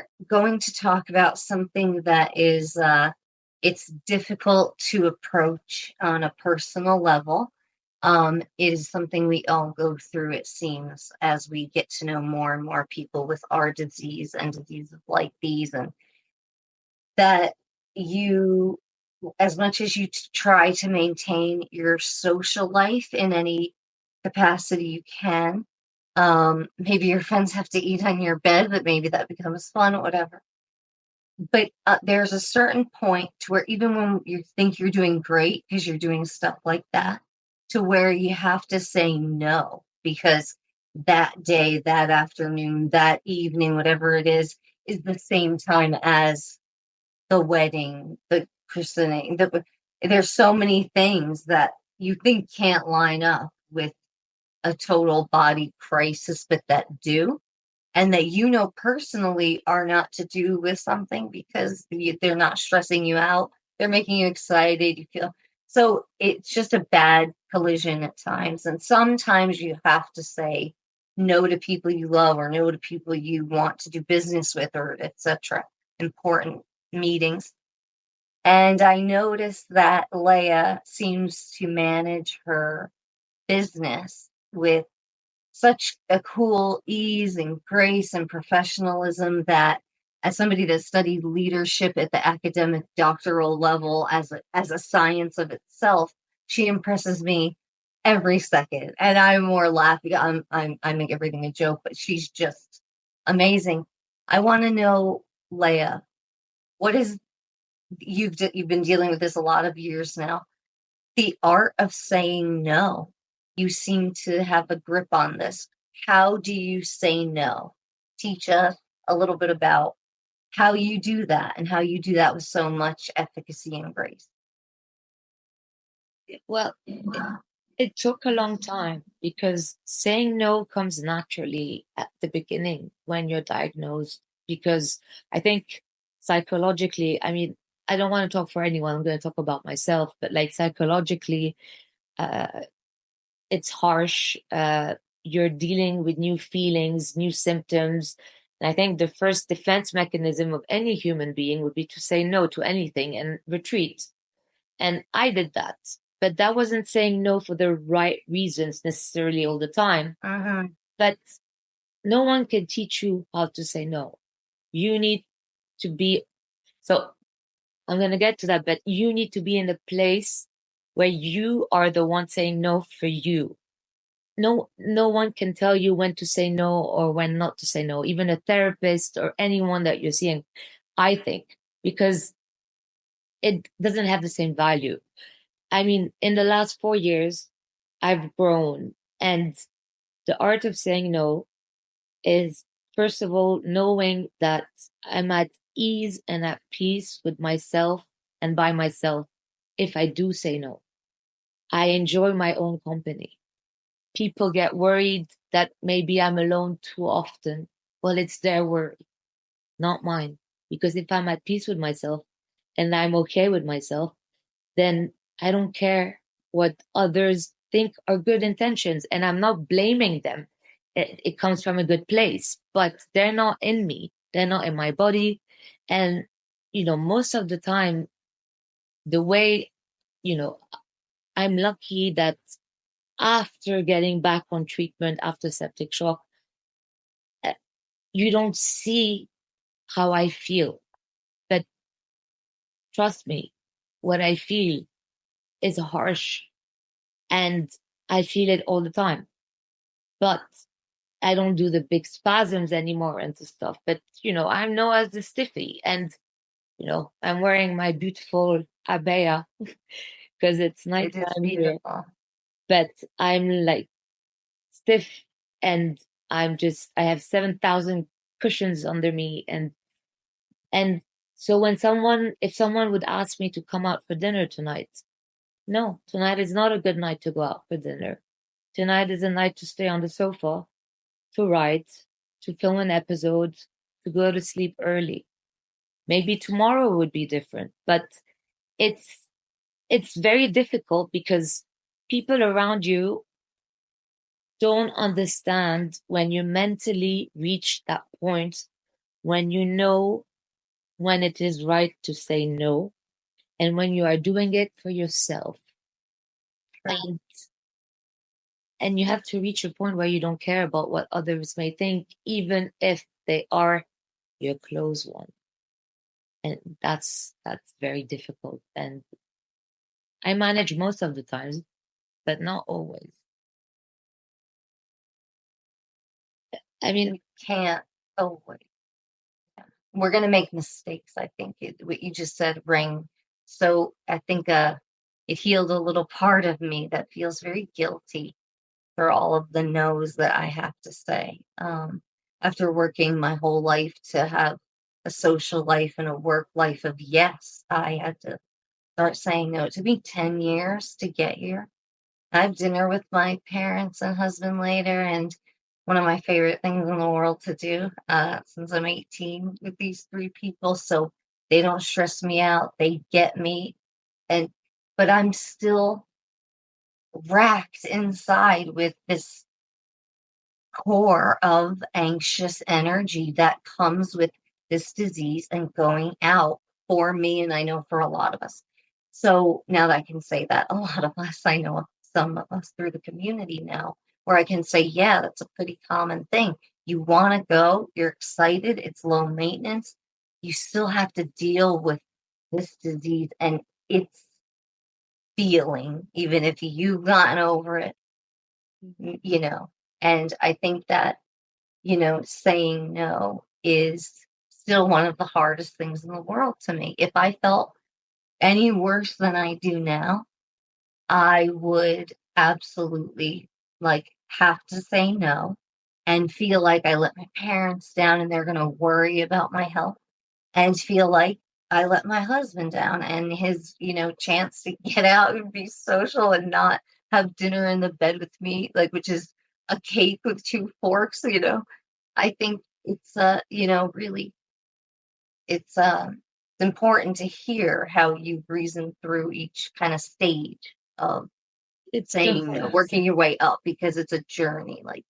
are going to talk about something that is it's difficult to approach on a personal level. It is something we all go through, it seems, as we get to know more and more people with our disease and diseases like these, and that you, as much as you try to maintain your social life in any capacity you can, maybe your friends have to eat on your bed, but maybe that becomes fun, whatever. But there's a certain point to where even when you think you're doing great because you're doing stuff like that, to where you have to say no because that day, that afternoon, that evening, whatever it is the same time as the wedding, the christening. There's so many things that you think can't line up with a total body crisis, but that do, and that personally are not to do with something because they're not stressing you out. They're making you excited. You feel so it's just a bad collision at times. And sometimes you have to say no to people you love or no to people you want to do business with or etc. Important meetings. And I noticed that Leah seems to manage her business with such a cool ease and grace and professionalism that, as somebody that studied leadership at the academic doctoral level as a science of itself, she impresses me every second. And I'm more laughing. I make everything a joke, but she's just amazing. I want to know, Leah, what is you've been dealing with this a lot of years now. The art of saying no. You seem to have a grip on this. How do you say no? Teach us a little bit about how you do that and how you do that with so much efficacy and grace. Well, it took a long time because saying no comes naturally at the beginning when you're diagnosed. Because I think psychologically, I mean, I don't want to talk for anyone, I'm going to talk about myself, but like psychologically, uh, it's harsh. You're dealing with new feelings, new symptoms. And I think the first defense mechanism of any human being would be to say no to anything and retreat. And I did that. But that wasn't saying no for the right reasons necessarily all the time. Uh-huh. But no one can teach you how to say no. You need to be, so I'm going to get to that, but you need to be in a place where you are the one saying no for you. No one can tell you when to say no or when not to say no, even a therapist or anyone that you're seeing, I think, because it doesn't have the same value. I mean, in the last 4 years, I've grown, and the art of saying no is, first of all, knowing that I'm at ease and at peace with myself and by myself if I do say no. I enjoy my own company. People get worried that maybe I'm alone too often. Well, it's their worry, not mine. Because if I'm at peace with myself and I'm okay with myself, then I don't care what others think are good intentions. And I'm not blaming them. It comes from a good place, but they're not in me. They're not in my body. And, most of the time, the way, you know, I'm lucky that after getting back on treatment after septic shock, uh, you don't see how I feel. But trust me, what I feel is harsh and I feel it all the time. But I don't do the big spasms anymore and stuff. But, I'm known as the stiffy. And, I'm wearing my beautiful abaya because it's It is nighttime here. beautiful. But I'm like stiff and I have 7,000 cushions under me. And so if someone would ask me to come out for dinner tonight, no, tonight is not a good night to go out for dinner. Tonight is a night to stay on the sofa, to write, to film an episode, to go to sleep early. Maybe tomorrow would be different, but it's it's very difficult because people around you don't understand when you mentally reach that point when you know when it is right to say no, and when you are doing it for yourself. True. And you have to reach a point where you don't care about what others may think, even if they are your close one. And that's very difficult. And I manage most of the times, but not always. I mean, We can't always. We're going to make mistakes. I think what you just said rang. So I think it healed a little part of me that feels very guilty for all of the no's that I have to say. After working my whole life to have a social life and a work life of yes, I had to start saying no. It took me 10 years to get here. I have dinner with my parents and husband later, and one of my favorite things in the world to do, since I'm 18 with these three people, so they don't stress me out. They get me, and but I'm still racked inside with this core of anxious energy that comes with this disease and going out for me, and I know for a lot of us. So now that I can say that, a lot of us, I know some of us through the community now, where I can say, yeah, that's a pretty common thing. You want to go, you're excited, it's low maintenance. You still have to deal with this disease and its feeling, even if you've gotten over it, you know. And I think that saying no is still one of the hardest things in the world to me. If I felt any worse than I do now, I would absolutely like have to say no and feel like I let my parents down and they're going to worry about my health and feel like I let my husband down and his, chance to get out and be social and not have dinner in the bed with me, like which is a cake with two forks. I think it's really it's important to hear how you've reasoned through each kind of stage of it's the saying no, hardest, working your way up because it's a journey. Like,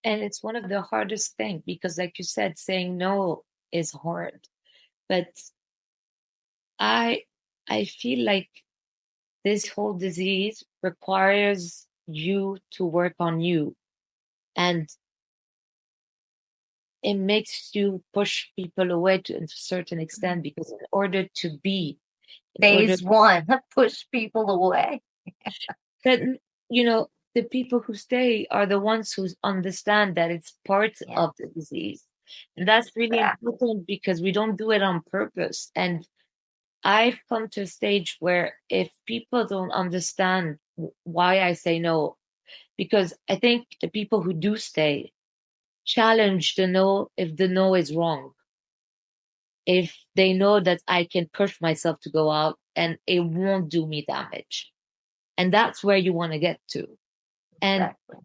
and it's one of the hardest things because, like you said, saying no is hard. But I, I feel like this whole disease requires you to work on you, and it makes you push people away to a certain extent because in order phase one, push people away. that the people who stay are the ones who understand that it's part Yeah, of the disease, and that's really exactly. important because we don't do it on purpose. And I've come to a stage where if people don't understand why I say no, because I think the people who do stay challenge the no if the no is wrong. If they know that I can push myself to go out and it won't do me damage. And that's where you want to get to. And Exactly.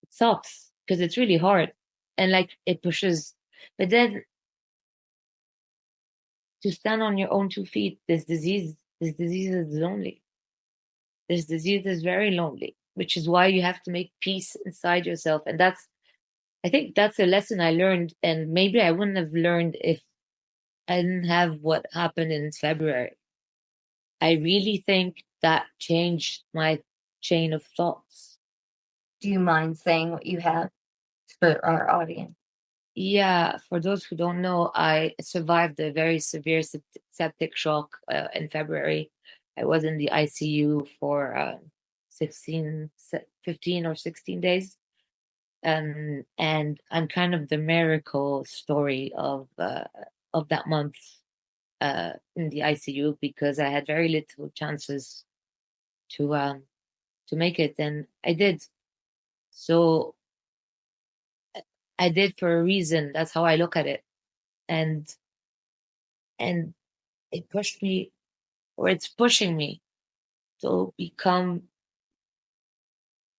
it sucks because it's really hard and like it pushes. But then to stand on your own 2 feet, this disease is lonely. This disease is very lonely, which is why you have to make peace inside yourself. And I think that's a lesson I learned. And maybe I wouldn't have learned if I didn't have what happened in February. I really think that changed my chain of thoughts. Do you mind saying what you have for our audience? Yeah, for those who don't know, I survived a very severe septic shock in February. I was in the ICU for 15 or 16 days. And I'm kind of the miracle story of that month in the ICU because I had very little chances to make it, and I did. So I did for a reason. That's how I look at it, and and it pushed me, or it's pushing me to become.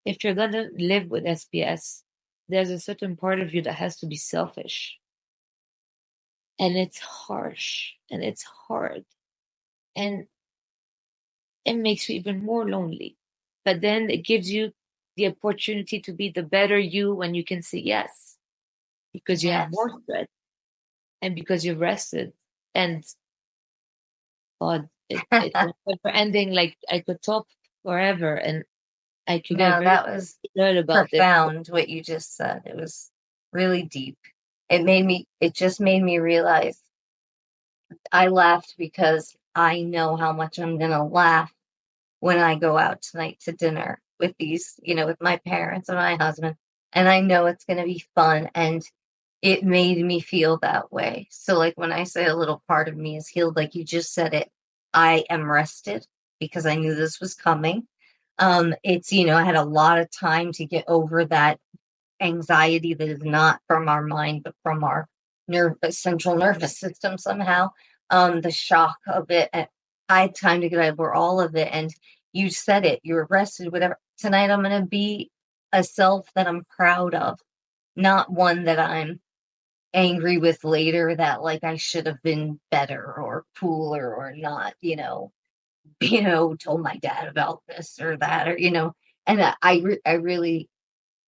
If you're gonna live with SPS, there's a certain part of you that has to be selfish, and it's harsh and it's hard, and it makes you even more lonely. But then it gives you the opportunity to be the better you when you can say yes, because you have Yes. more strength. and because you've rested. And God, it's never ending. Like I could talk forever, and I could get No, very that was learn about this. profound what you just said. It was really deep. It just made me realize I laughed because I know how much I'm going to laugh when I go out tonight to dinner with these, with my parents and my husband. And I know it's going to be fun. And it made me feel that way. So, like, when I say a little part of me is healed, like you just said it, I am rested because I knew this was coming. I had a lot of time to get over that anxiety that is not from our mind, but from our central nervous system somehow. The shock of it. And I had time to get over all of it. And you said it, you're rested, whatever. Tonight, I'm going to be a self that I'm proud of, not one that I'm angry with later that like I should have been better or cooler or not, told my dad about this or that or and I really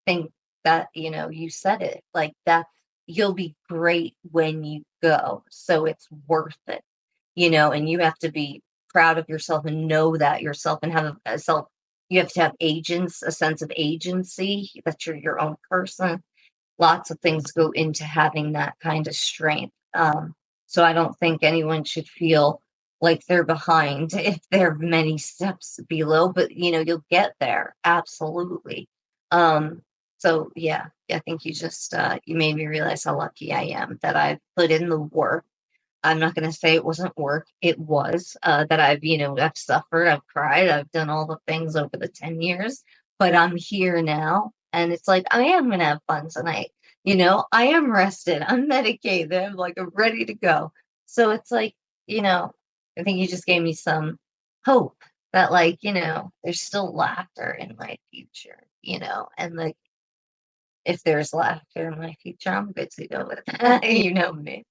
think that you said it like that you'll be great when you go, so it's worth it, and you have to be proud of yourself and know that yourself and have a self. You have to have a sense of agency that you're your own person. Lots of things go into having that kind of strength. So I don't think anyone should feel like they're behind if they're many steps below, but you'll get there. Absolutely. So yeah, I think you just you made me realize how lucky I am that I've put in the work. I'm not going to say it wasn't work. It was that I've suffered, I've cried, I've done all the things over the 10 years, but I'm here now. And it's like, I am going to have fun tonight. I am rested. I'm medicated. I'm ready to go. So it's like, I think you just gave me some hope that there's still laughter in my future, and like, if there's laughter in my future, I'm good to go with it. You know me.